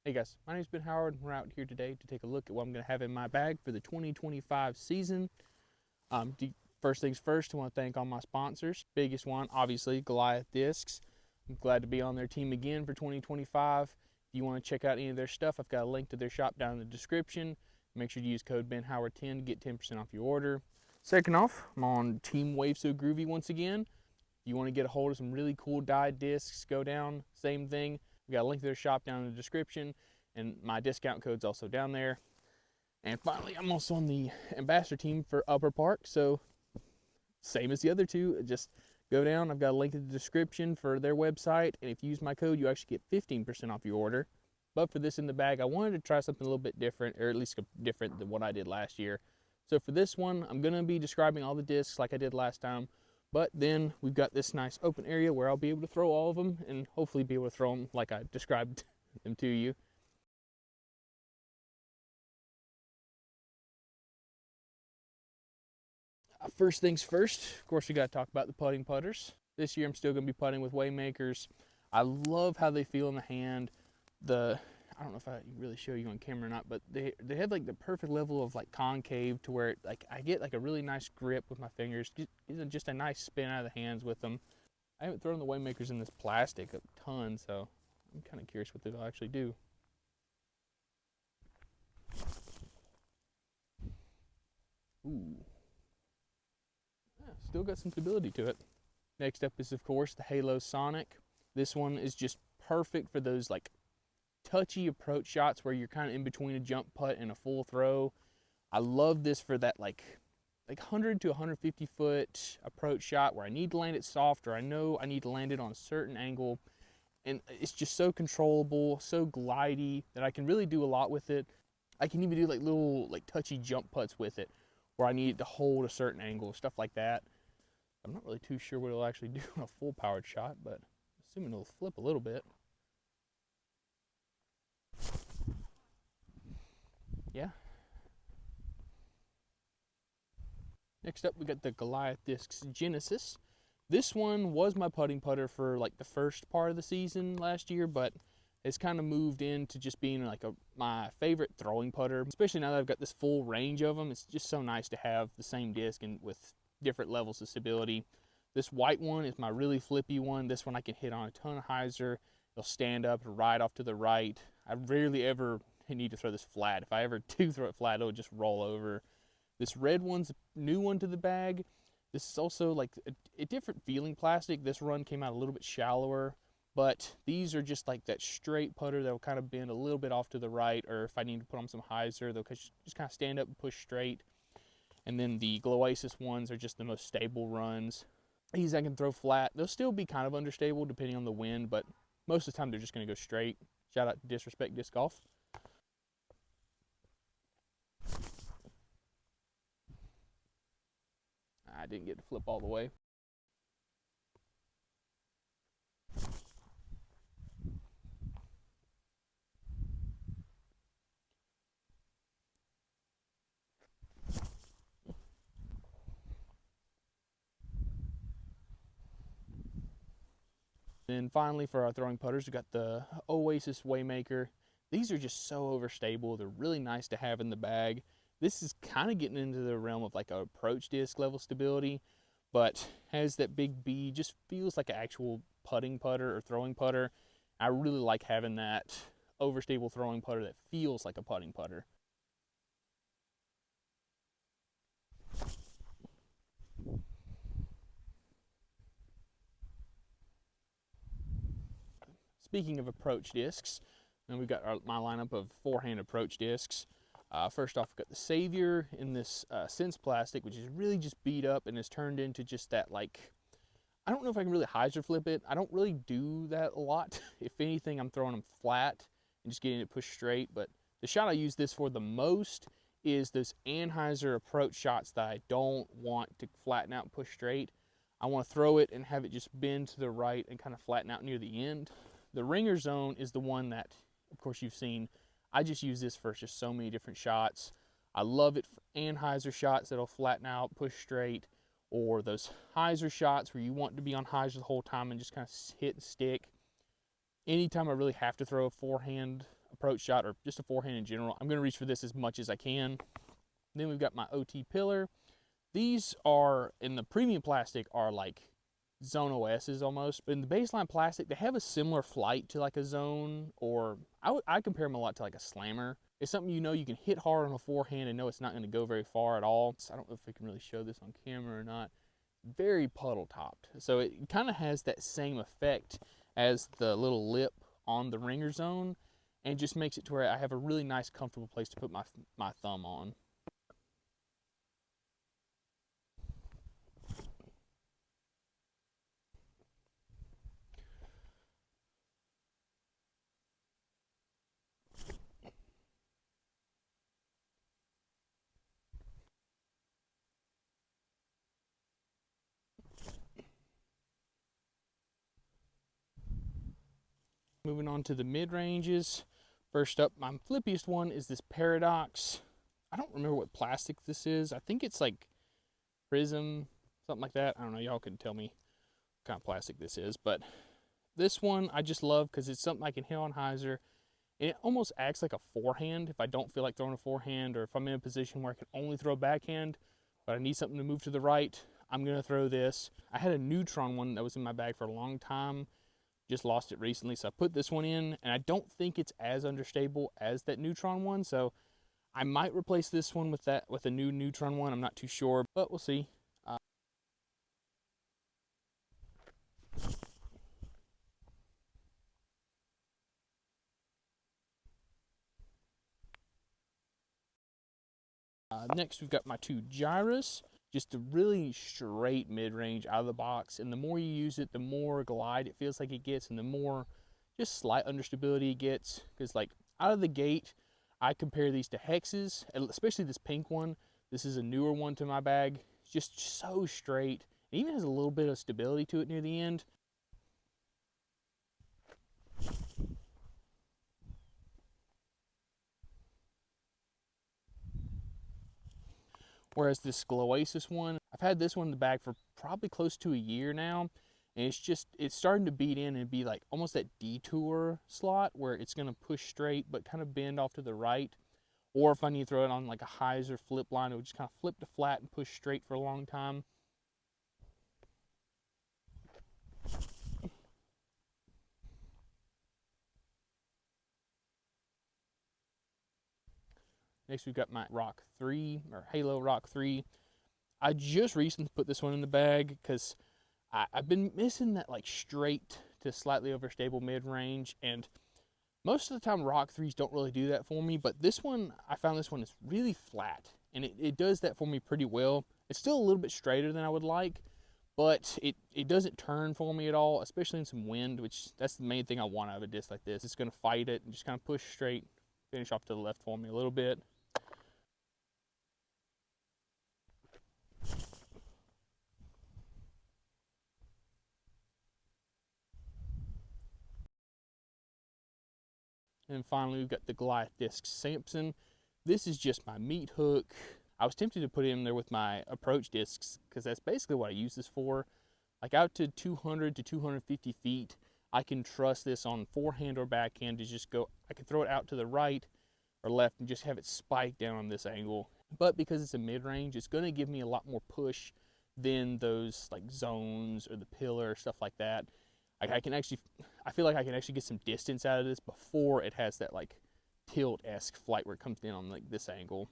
Hey guys, my name's Ben Howard and we're out here today to take a look at what I'm going to have in my bag for the 2025 season. First things first, I want to thank all my sponsors. Biggest one, obviously, Goliath Discs. I'm glad to be on their team again for 2025. If you want to check out any of their stuff, I've got a link to their shop down in the description. Make sure to use code BenHoward10 to get 10% off your order. Second off, I'm on Team WavySoGroovy once again. If you want to get a hold of some really cool dyed discs, go down, same thing. We got a link to their shop down in the description, and my discount code's also down there. And finally, I'm also on the ambassador team for Upper Park, so same as the other two, just go down. I've got a link in the description for their website, and if you use my code, you actually get 15% off your order. But for this in the bag, I wanted to try something a little bit different, or at least different than what I did last year. So for this one, I'm going to be describing all the discs like I did last time. But then we've got this nice open area where I'll be able to throw all of them and hopefully be able to throw them like I described them to you. First things first, of course, we got to talk about the putting putters. This year I'm still going to be putting with Waymakers. I love how they feel in the hand. I don't know if I really show you on camera or not, but they have like the perfect level of like concave to where like I get like a really nice grip with my fingers, just a nice spin out of the hands with them. I haven't thrown the Waymakers in this plastic a ton, so I'm kind of curious what they'll actually do. Ooh, yeah, still got some stability to it. Next up is of course the Halo Sonic. This one is just perfect for those like touchy approach shots where you're kind of in between a jump putt and a full throw. I love this for that like 100 to 150 foot approach shot where I need to land it soft, or I know I need to land it on a certain angle, and it's just so controllable, so glidey that I can really do a lot with it. I can even do like little like touchy jump putts with it where I need to hold a certain angle, stuff like that. I'm not really too sure what it'll actually do on a full powered shot, but assuming it'll flip a little bit. Yeah. Next up, we got the Goliath Discs Genesis. This one was my putting putter for like the first part of the season last year, but it's kind of moved into just being like my favorite throwing putter, especially now that I've got this full range of them. It's just so nice to have the same disc and with different levels of stability. This white one is my really flippy one. This one I can hit on a ton of hyzer. It'll stand up right off to the right. I rarely ever need to throw this flat. If I ever do throw it flat, it'll just roll over. This red one's a new one to the bag. This is also like a different feeling plastic. This run came out a little bit shallower, but these are just like that straight putter that'll kind of bend a little bit off to the right, or if I need to put on some hyzer, they'll just kind of stand up and push straight. And then the Gloasis ones are just the most stable runs. These I can throw flat. They'll still be kind of understable depending on the wind, but most of the time they're just going to go straight. Shout out to Disrespect Disc Golf. I didn't get to flip all the way. Then finally for our throwing putters, we got the Oasis Waymaker. These are just so overstable. They're really nice to have in the bag. This is kind of getting into the realm of like an approach disc level stability, but has that big B, just feels like an actual putting putter or throwing putter. I really like having that overstable throwing putter that feels like a putting putter. Speaking of approach discs, then we've got my lineup of forehand approach discs. First off, we've got the Savior in this Sense plastic, which is really just beat up and has turned into just that like, I don't know if I can really hyzer flip it. I don't really do that a lot. If anything, I'm throwing them flat and just getting it pushed straight. But the shot I use this for the most is those Anheuser approach shots that I don't want to flatten out and push straight. I want to throw it and have it just bend to the right and kind of flatten out near the end. The ringer zone is the one that, of course, you've seen. I just use this for just so many different shots. I love it for Anheuser shots that'll flatten out, push straight, or those hyzer shots where you want to be on hyzer the whole time and just kind of hit and stick. Anytime I really have to throw a forehand approach shot or just a forehand in general, I'm going to reach for this as much as I can. Then we've got my OT pillar. These are, in the premium plastic, are like Zone OS's almost. But in the baseline plastic, they have a similar flight to like a Zone, or I compare them a lot to like a Slammer. It's something you know you can hit hard on a forehand and know it's not going to go very far at all. So I don't know if we can really show this on camera or not. Very puddle topped. So it kind of has that same effect as the little lip on the ringer zone, and just makes it to where I have a really nice, comfortable place to put my thumb on. Moving on to the mid ranges. First up, my flippiest one is this Paradox. I don't remember what plastic this is. I think it's like Prism, something like that. I don't know, y'all can tell me what kind of plastic this is, but this one I just love because it's something I can hit on hyzer, and it almost acts like a forehand if I don't feel like throwing a forehand, or if I'm in a position where I can only throw a backhand, but I need something to move to the right, I'm gonna throw this. I had a Neutron one that was in my bag for a long time, just lost it recently, so I put this one in, and I don't think it's as understable as that Neutron one, so I might replace this one with a new Neutron one. I'm not too sure, but we'll see. Next, we've got my two Gyrus, just a really straight mid-range out of the box, and the more you use it, the more glide it feels like it gets, and the more just slight understability it gets, because like out of the gate, I compare these to Hexes, especially this pink one. This is a newer one to my bag. It's just so straight. It even has a little bit of stability to it near the end. Whereas this Gloasis one, I've had this one in the bag for probably close to a year now, and it's starting to beat in and be like almost that detour slot where it's going to push straight but kind of bend off to the right. Or if I need to throw it on like a hyzer flip line, it would just kind of flip to flat and push straight for a long time. Next we've got my Rock 3, or Halo Rock 3. I just recently put this one in the bag because I've been missing that like straight to slightly overstable mid-range, and most of the time Rock 3s don't really do that for me, but this one, I found this one is really flat, and it does that for me pretty well. It's still a little bit straighter than I would like, but it doesn't turn for me at all, especially in some wind, which that's the main thing I want out of a disc like this. It's going to fight it and just kind of push straight, finish off to the left for me a little bit. And finally, we've got the Goliath Disc Samson. This is just my meat hook. I was tempted to put it in there with my approach discs because that's basically what I use this for. Like out to 200 to 250 feet, I can trust this on forehand or backhand to just go, I can throw it out to the right or left and just have it spike down on this angle. But because it's a mid-range, it's going to give me a lot more push than those like zones or the pillar, stuff like that. I feel like I can actually get some distance out of this before it has that like tilt-esque flight where it comes in on like this angle.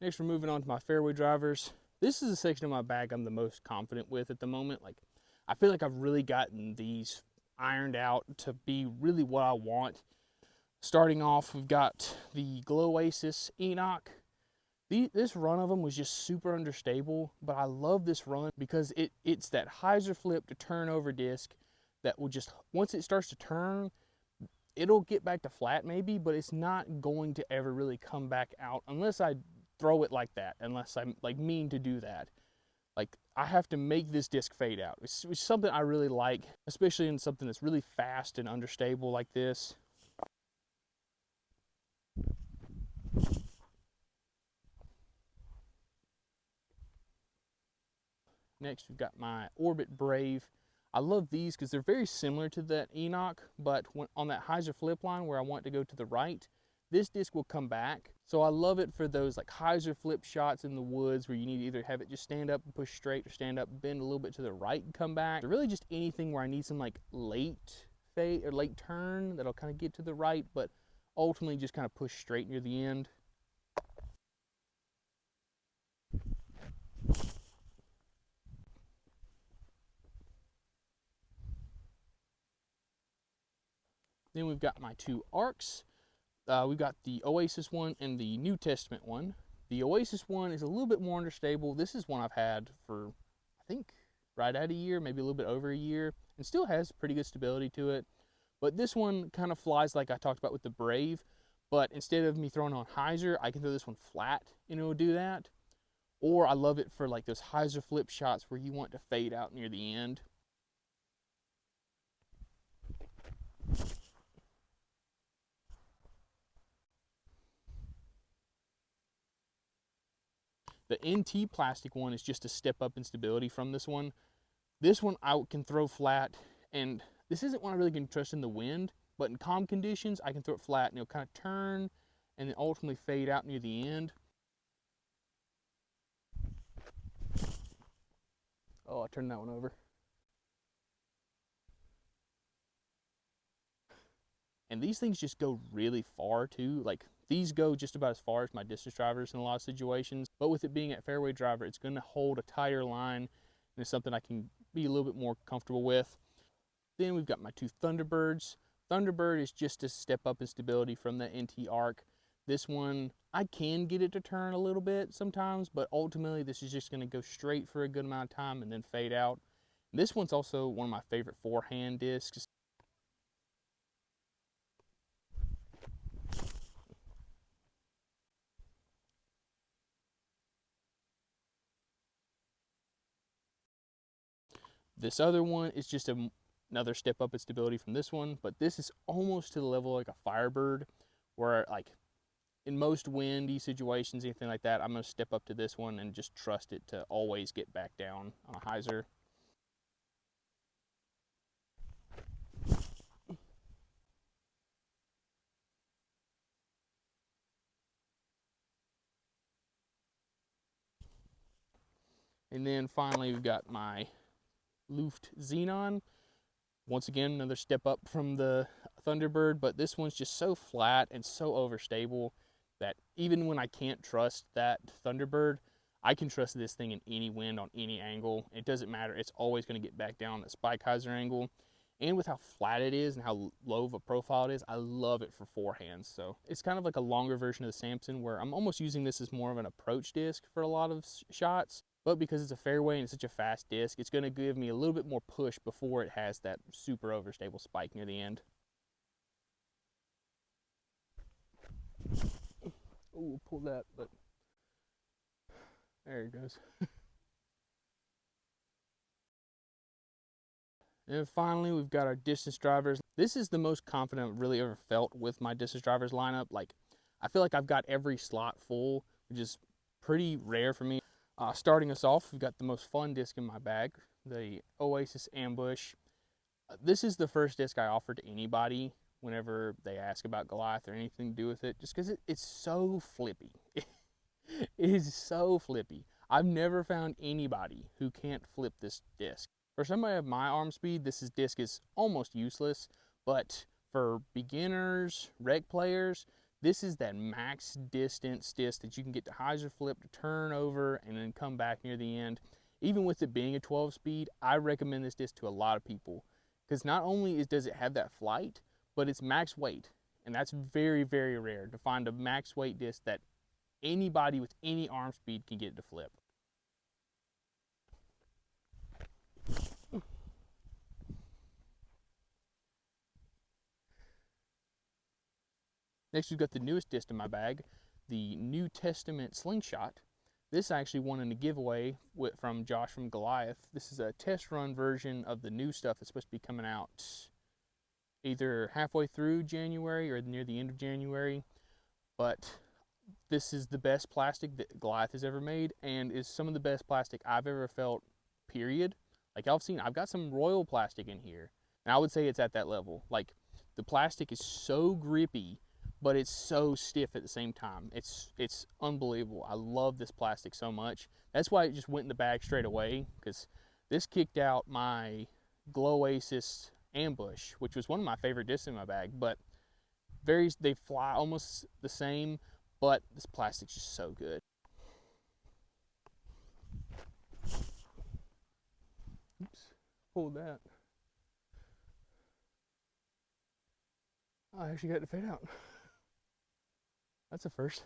Next, we're moving on to my fairway drivers. This is a section of my bag I'm the most confident with at the moment. Like, I feel like I've really gotten these ironed out to be really what I want. Starting off, we've got the Gloasis Enoch. This run of them was just super understable, but I love this run because it's that hyzer flip to turnover disc that will just, once it starts to turn, it'll get back to flat maybe, but it's not going to ever really come back out unless I throw it like that, unless I'm like mean to do that. Like, I have to make this disc fade out. It's something I really like, especially in something that's really fast and understable like this. Next, we've got my Orbit Brave. I love these because they're very similar to that Enoch, but on that hyzer flip line where I want to go to the right, this disc will come back. So I love it for those like hyzer flip shots in the woods where you need to either have it just stand up and push straight, or stand up, bend a little bit to the right and come back. Or really just anything where I need some like late fade or late turn that'll kind of get to the right, but ultimately just kind of push straight near the end. Then we've got my two arcs. We've got the Oasis one and the New Testament one. The Oasis one is a little bit more understable. This is one I've had for, I think, right at a year, maybe a little bit over a year, and still has pretty good stability to it. But this one kind of flies like I talked about with the Brave, but instead of me throwing on hyzer, I can throw this one flat and it will do that. Or I love it for like those hyzer flip shots where you want to fade out near the end. The NT plastic one is just a step up in stability from this one. This one I can throw flat, and this isn't one I really can trust in the wind, but in calm conditions, I can throw it flat and it'll kind of turn and then ultimately fade out near the end. Oh, I turned that one over. And these things just go really far too. Like these go just about as far as my distance drivers in a lot of situations. But with it being at fairway driver, it's going to hold a tighter line, and it's something I can be a little bit more comfortable with. Then we've got my two Thunderbirds. Thunderbird is just a step up in stability from the NT arc. This one, I can get it to turn a little bit sometimes, but ultimately this is just going to go straight for a good amount of time and then fade out. This one's also one of my favorite forehand discs. This other one is just another step up in stability from this one, but this is almost to the level like a Firebird, where like in most windy situations, anything like that, I'm going to step up to this one and just trust it to always get back down on a hyzer. And then finally, we've got my Luft Xenon. Once again, another step up from the Thunderbird, but this one's just so flat and so overstable that even when I can't trust that Thunderbird, I can trust this thing in any wind on any angle. It doesn't matter. It's always going to get back down that spike hyzer angle. And with how flat it is and how low of a profile it is, I love it for forehands. So it's kind of like a longer version of the Samson, where I'm almost using this as more of an approach disc for a lot of shots. But because it's a fairway and it's such a fast disc, it's going to give me a little bit more push before it has that super overstable spike near the end. Oh, we'll pull that, but there it goes. And finally, we've got our distance drivers. This is the most confident I've really ever felt with my distance drivers lineup. Like, I feel like I've got every slot full, which is pretty rare for me. Starting us off, we've got the most fun disc in my bag, the Oasis Ambush. This is the first disc I offer to anybody whenever they ask about Goliath or anything to do with it, just because it's so flippy. It is so flippy. I've never found anybody who can't flip this disc. For somebody of my arm speed, this disc is almost useless, but for beginners, rec players, this is that max distance disc that you can get to hyzer flip, to turn over, and then come back near the end. Even with it being a 12 speed, I recommend this disc to a lot of people, because not only does it have that flight, but it's max weight, and that's very, very rare to find a max weight disc that anybody with any arm speed can get to flip. Next, we've got the newest disc in my bag, the New Testament Slingshot. This actually won in a giveaway from Josh from Goliath. This is a test run version of the new stuff that's supposed to be coming out either halfway through January or near the end of January. But this is the best plastic that Goliath has ever made, and is some of the best plastic I've ever felt, period. Like y'all have seen, I've got some Royal plastic in here, and I would say it's at that level. Like the plastic is so grippy, but it's so stiff at the same time. It's unbelievable. I love this plastic so much. That's why it just went in the bag straight away, because this kicked out my Glow Oasis Ambush, which was one of my favorite discs in my bag. But they fly almost the same, but this plastic's just so good. Oops, pulled that. I actually got to fade out. That's a first.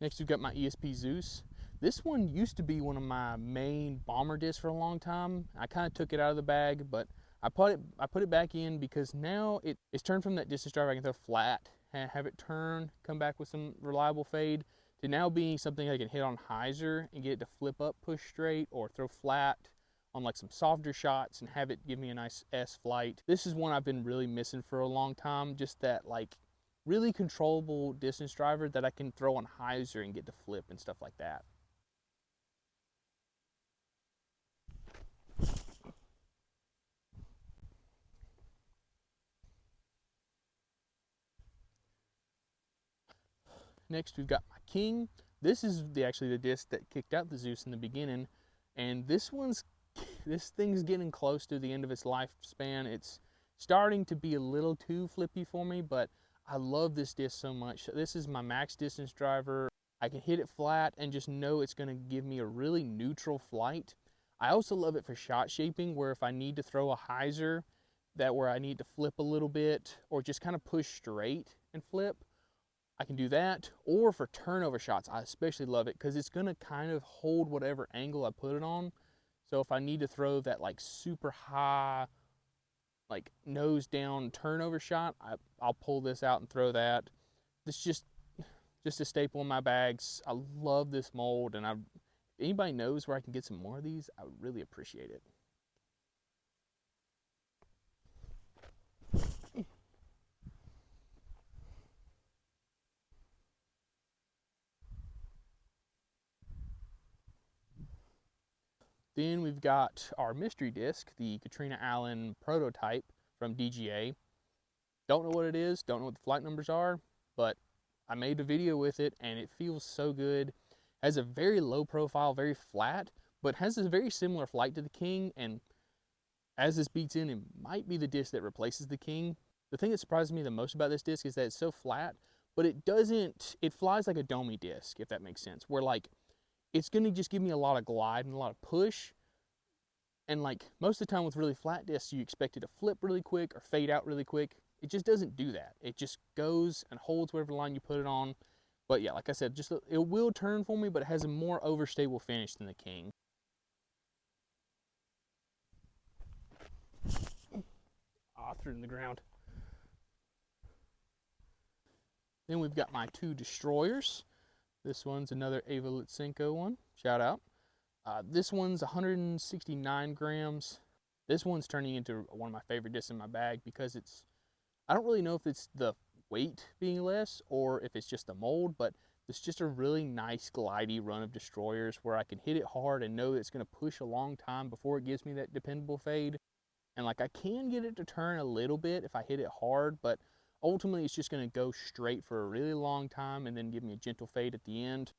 Next we've got my ESP Zeus. This one used to be one of my main bomber discs for a long time. I kind of took it out of the bag, but I put it back in because now it's turned from that distance driver I can throw flat and have it turn, come back with some reliable fade, to now being something I can hit on hyzer and get it to flip up, push straight, or throw flat on like some softer shots and have it give me a nice S flight. This is one I've been really missing for a long time, just that like really controllable distance driver that I can throw on hyzer and get to flip and stuff like that. Next we've got my King. This is actually the disc that kicked out the Zeus in the beginning, and this thing's getting close to the end of its lifespan. It's starting to be a little too flippy for me, but I love this disc so much. This is my max distance driver. I can hit it flat and just know it's going to give me a really neutral flight. I also love it for shot shaping, where if I need to throw a hyzer, where I need to flip a little bit or just kind of push straight and flip, I can do that. Or for turnover shots, I especially love it because it's going to kind of hold whatever angle I put it on. So if I need to throw that like super high, like nose down turnover shot, I'll pull this out and throw that. It's just a staple in my bags. I love this mold, and if anybody knows where I can get some more of these, I would really appreciate it. Then we've got our mystery disc, the Katrina Allen prototype from DGA. Don't know what it is, don't know what the flight numbers are, but I made a video with it and it feels so good. Has a very low profile, very flat, but has a very similar flight to the King, and as this beats in, it might be the disc that replaces the King. The thing that surprises me the most about this disc is that it's so flat, but it flies like a domey disc, if that makes sense, where like it's going to just give me a lot of glide and a lot of push. And like most of the time with really flat discs, you expect it to flip really quick or fade out really quick. It just doesn't do that. It just goes and holds whatever line you put it on. But yeah, like I said, it will turn for me, but it has a more overstable finish than the King. I threw it in the ground. Then we've got my two destroyers. This one's another Ava Lutsenko one. Shout out. This one's 169 grams. This one's turning into one of my favorite discs in my bag because I don't really know if it's the weight being less or if it's just the mold, but it's just a really nice glidey run of destroyers where I can hit it hard and know it's going to push a long time before it gives me that dependable fade. And like I can get it to turn a little bit if I hit it hard, but ultimately it's just going to go straight for a really long time and then give me a gentle fade at the end.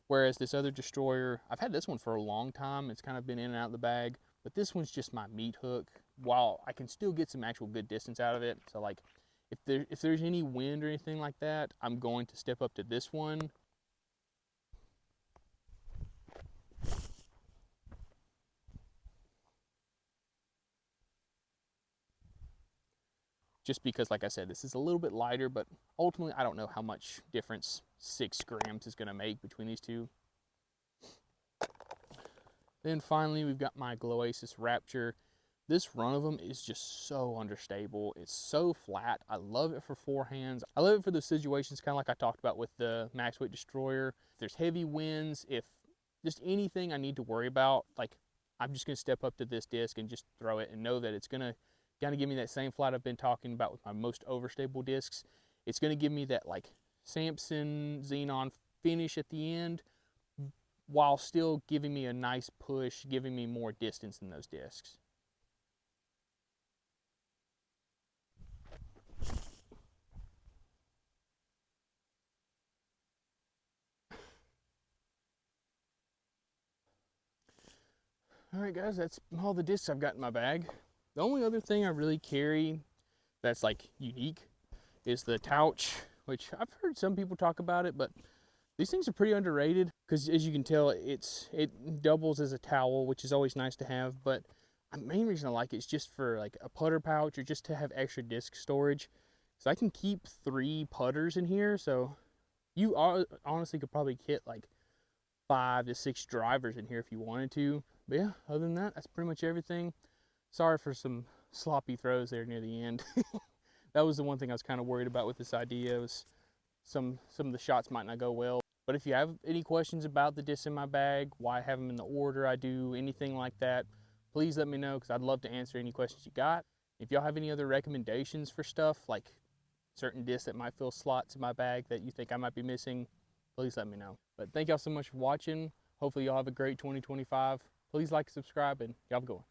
Whereas this other destroyer, I've had this one for a long time. It's kind of been in and out of the bag, but this one's just my meat hook. While I can still get some actual good distance out of it. So like if there's any wind or anything like that, I'm going to step up to this one. Just because, like I said, this is a little bit lighter, but ultimately I don't know how much difference 6 grams is going to make between these two. Then finally, we've got my Glow Oasis Rapture. This run of them is just so understable. It's so flat. I love it for forehands. I love it for the situations, kind of like I talked about with the max weight destroyer. If there's heavy winds, if just anything I need to worry about, like I'm just gonna step up to this disc and just throw it and know that it's gonna kind of give me that same flight I've been talking about with my most overstable discs. It's gonna give me that like Samson Xenon finish at the end, while still giving me a nice push, giving me more distance in those discs. All right, guys, that's all the discs I've got in my bag. The only other thing I really carry that's like unique is the Touch, which I've heard some people talk about it, but these things are pretty underrated because, as you can tell, it doubles as a towel, which is always nice to have. But the main reason I like it is just for like a putter pouch or just to have extra disc storage. So I can keep 3 putters in here. So you honestly could probably hit like 5 to 6 drivers in here if you wanted to. But yeah, other than that, that's pretty much everything. Sorry for some sloppy throws there near the end. That was the one thing I was kind of worried about with this idea, was some of the shots might not go well. But if you have any questions about the discs in my bag, why I have them in the order I do, anything like that, please let me know, because I'd love to answer any questions you got. If y'all have any other recommendations for stuff, like certain discs that might fill slots in my bag that you think I might be missing, please let me know. But thank y'all so much for watching. Hopefully y'all have a great 2025. Please like, subscribe, and y'all have a good one.